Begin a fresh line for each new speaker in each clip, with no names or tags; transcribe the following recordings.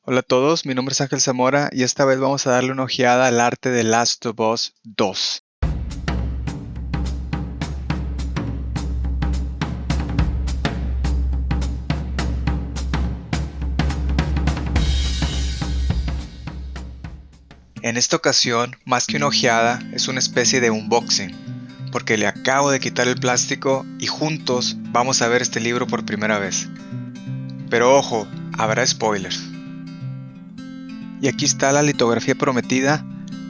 Hola a todos, mi nombre es Ángel Zamora y esta vez vamos a darle una ojeada al arte de Last of Us 2. En esta ocasión, más que una ojeada, es una especie de unboxing, porque le acabo de quitar el plástico y juntos vamos a ver este libro por primera vez. Pero ojo, habrá spoilers. Y aquí está la litografía prometida,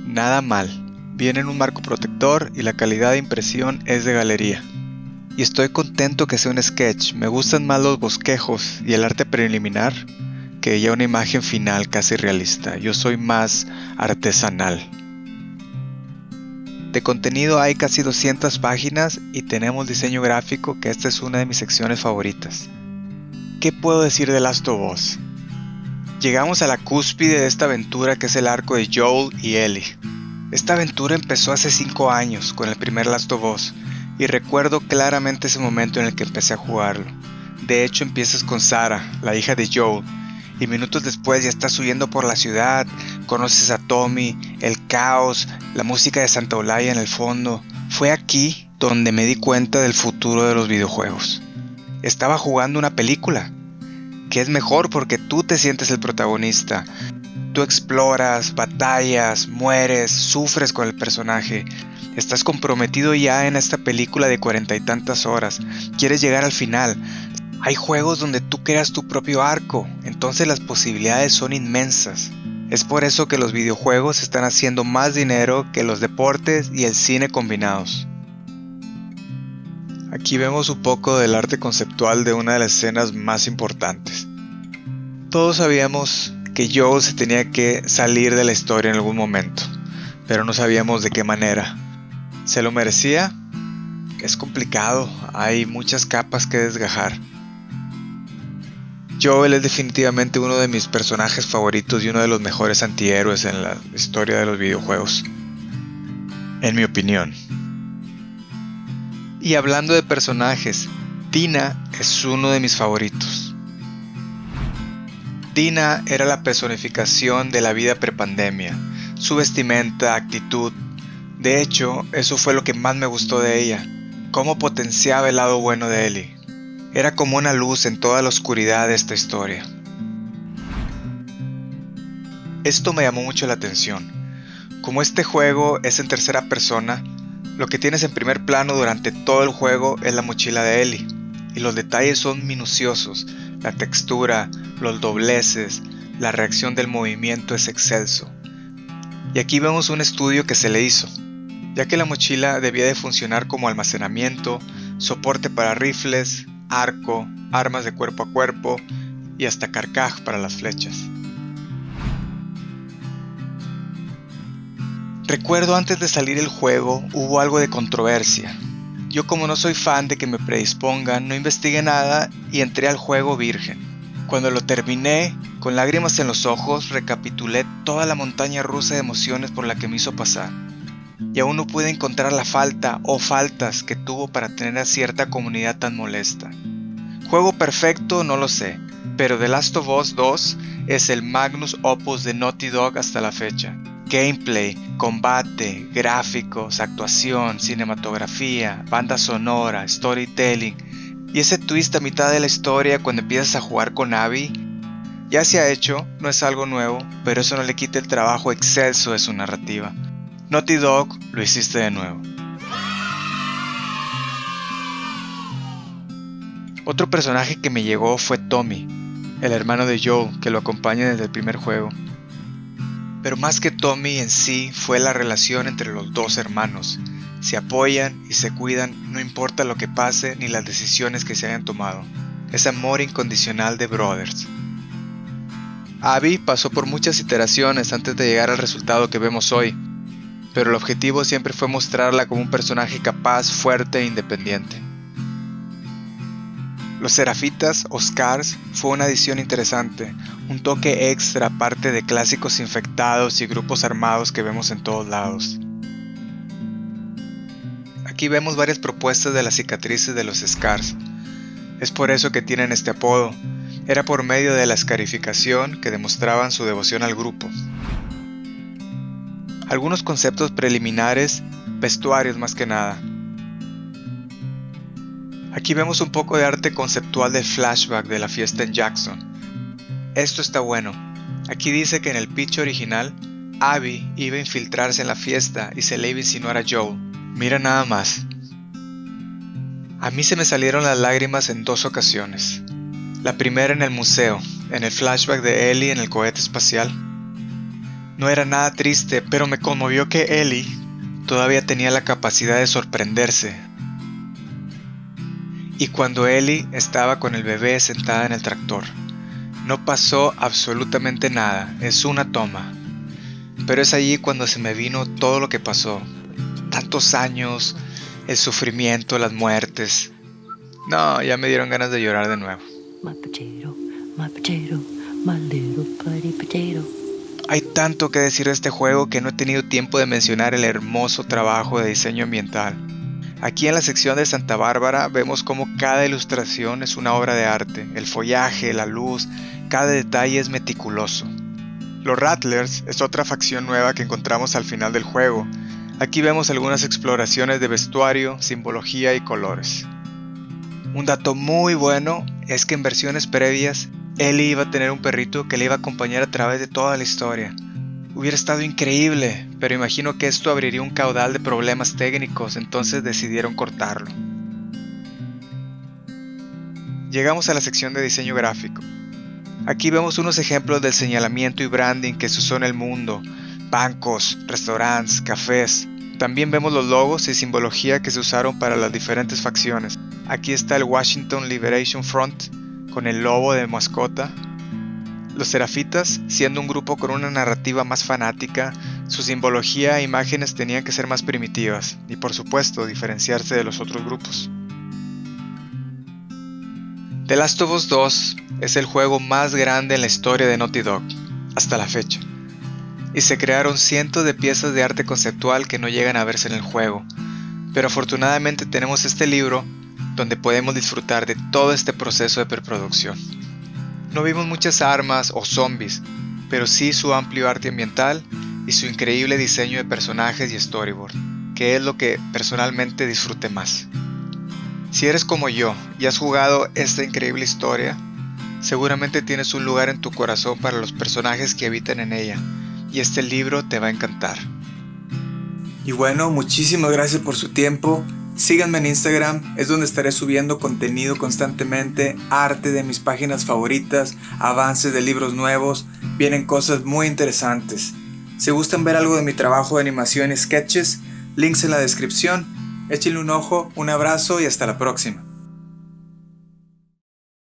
nada mal. Viene en un marco protector y la calidad de impresión es de galería. Y estoy contento que sea un sketch, me gustan más los bosquejos y el arte preliminar que ya una imagen final casi realista. Yo soy más artesanal. De contenido hay casi 200 páginas y tenemos diseño gráfico, que esta es una de mis secciones favoritas. ¿Qué puedo decir de Last of Us? Llegamos a la cúspide de esta aventura que es el arco de Joel y Ellie. Esta aventura empezó hace 5 años con el primer Last of Us y recuerdo claramente ese momento en el que empecé a jugarlo. De hecho empiezas con Sarah, la hija de Joel, y minutos después ya estás huyendo por la ciudad, conoces a Tommy, el caos, la música de Santa Olaya en el fondo. Fue aquí donde me di cuenta del futuro de los videojuegos. Estaba jugando una película, que es mejor porque tú te sientes el protagonista. Tú exploras, batallas, mueres, sufres con el personaje. Estás comprometido ya en esta película de 40 y tantas horas. Quieres llegar al final. Hay juegos donde tú creas tu propio arco, entonces las posibilidades son inmensas. Es por eso que los videojuegos están haciendo más dinero que los deportes y el cine combinados. Aquí vemos un poco del arte conceptual de una de las escenas más importantes. Todos sabíamos que Joel se tenía que salir de la historia en algún momento, pero no sabíamos de qué manera. ¿Se lo merecía? Es complicado, hay muchas capas que desgajar. Joel es definitivamente uno de mis personajes favoritos y uno de los mejores antihéroes en la historia de los videojuegos, en mi opinión. Y hablando de personajes, Dina es uno de mis favoritos. Dina era la personificación de la vida prepandemia, su vestimenta, actitud. De hecho, eso fue lo que más me gustó de ella, cómo potenciaba el lado bueno de Ellie. Era como una luz en toda la oscuridad de esta historia. Esto me llamó mucho la atención. Como este juego es en tercera persona, lo que tienes en primer plano durante todo el juego es la mochila de Ellie. Y los detalles son minuciosos. La textura, los dobleces, la reacción del movimiento es excelso. Y aquí vemos un estudio que se le hizo, ya que la mochila debía de funcionar como almacenamiento, soporte para rifles, arco, armas de cuerpo a cuerpo y hasta carcaj para las flechas. Recuerdo antes de salir el juego hubo algo de controversia. Yo, como no soy fan de que me predispongan, no investigué nada y entré al juego virgen. Cuando lo terminé, con lágrimas en los ojos, recapitulé toda la montaña rusa de emociones por la que me hizo pasar. Y aún no pude encontrar la falta o faltas que tuvo para tener a cierta comunidad tan molesta. Juego perfecto, no lo sé, pero The Last of Us 2 es el magnus opus de Naughty Dog hasta la fecha. Gameplay, combate, gráficos, actuación, cinematografía, banda sonora, storytelling y ese twist a mitad de la historia cuando empiezas a jugar con Abby. Ya se ha hecho, no es algo nuevo, pero eso no le quita el trabajo excelso de su narrativa. Naughty Dog, lo hiciste de nuevo. Otro personaje que me llegó fue Tommy, el hermano de Joel, que lo acompaña desde el primer juego. Pero más que Tommy en sí, fue la relación entre los dos hermanos. Se apoyan y se cuidan, no importa lo que pase ni las decisiones que se hayan tomado. Es amor incondicional de brothers. Abby pasó por muchas iteraciones antes de llegar al resultado que vemos hoy, pero el objetivo siempre fue mostrarla como un personaje capaz, fuerte e independiente. Los Serafitas o Scars fue una adición interesante, un toque extra aparte de clásicos infectados y grupos armados que vemos en todos lados. Aquí vemos varias propuestas de las cicatrices de los Scars. Es por eso que tienen este apodo. Era por medio de la escarificación que demostraban su devoción al grupo. Algunos conceptos preliminares, vestuarios más que nada. Aquí vemos un poco de arte conceptual del flashback de la fiesta en Jackson. Esto está bueno. Aquí dice que en el pitch original, Abby iba a infiltrarse en la fiesta y se le iba a insinuar a Joel. Mira nada más. A mí se me salieron las lágrimas en 2 ocasiones. La primera en el museo, en el flashback de Ellie en el cohete espacial. No era nada triste, pero me conmovió que Ellie todavía tenía la capacidad de sorprenderse. Y cuando Ellie estaba con el bebé sentada en el tractor. No pasó absolutamente nada, es una toma. Pero es allí cuando se me vino todo lo que pasó. Tantos años, el sufrimiento, las muertes. No, ya me dieron ganas de llorar de nuevo.
My potato, my little buddy potato.
Hay tanto que decir de este juego que no he tenido tiempo de mencionar el hermoso trabajo de diseño ambiental. Aquí en la sección de Santa Bárbara vemos cómo cada ilustración es una obra de arte. El follaje, la luz, cada detalle es meticuloso. Los Rattlers es otra facción nueva que encontramos al final del juego. Aquí vemos algunas exploraciones de vestuario, simbología y colores. Un dato muy bueno es que en versiones previas, Ellie iba a tener un perrito que le iba a acompañar a través de toda la historia. Hubiera estado increíble, pero imagino que esto abriría un caudal de problemas técnicos, entonces decidieron cortarlo. Llegamos a la sección de diseño gráfico. Aquí vemos unos ejemplos del señalamiento y branding que se usó en el mundo, bancos, restaurantes, cafés. También vemos los logos y simbología que se usaron para las diferentes facciones. Aquí está el Washington Liberation Front con el lobo de mascota. Los Serafitas, siendo un grupo con una narrativa más fanática, su simbología e imágenes tenían que ser más primitivas y por supuesto diferenciarse de los otros grupos. The Last of Us 2 es el juego más grande en la historia de Naughty Dog, hasta la fecha. Y se crearon cientos de piezas de arte conceptual que no llegan a verse en el juego, pero afortunadamente tenemos este libro donde podemos disfrutar de todo este proceso de preproducción. No vimos muchas armas o zombies, pero sí su amplio arte ambiental y su increíble diseño de personajes y storyboard, que es lo que personalmente disfruté más. Si eres como yo y has jugado esta increíble historia, seguramente tienes un lugar en tu corazón para los personajes que habitan en ella, y este libro te va a encantar. Y bueno, muchísimas gracias por su tiempo. Síganme en Instagram, es donde estaré subiendo contenido constantemente, arte de mis páginas favoritas, avances de libros nuevos, vienen cosas muy interesantes. Si gustan ver algo de mi trabajo de animación y sketches, links en la descripción. Échenle un ojo, un abrazo y hasta la próxima.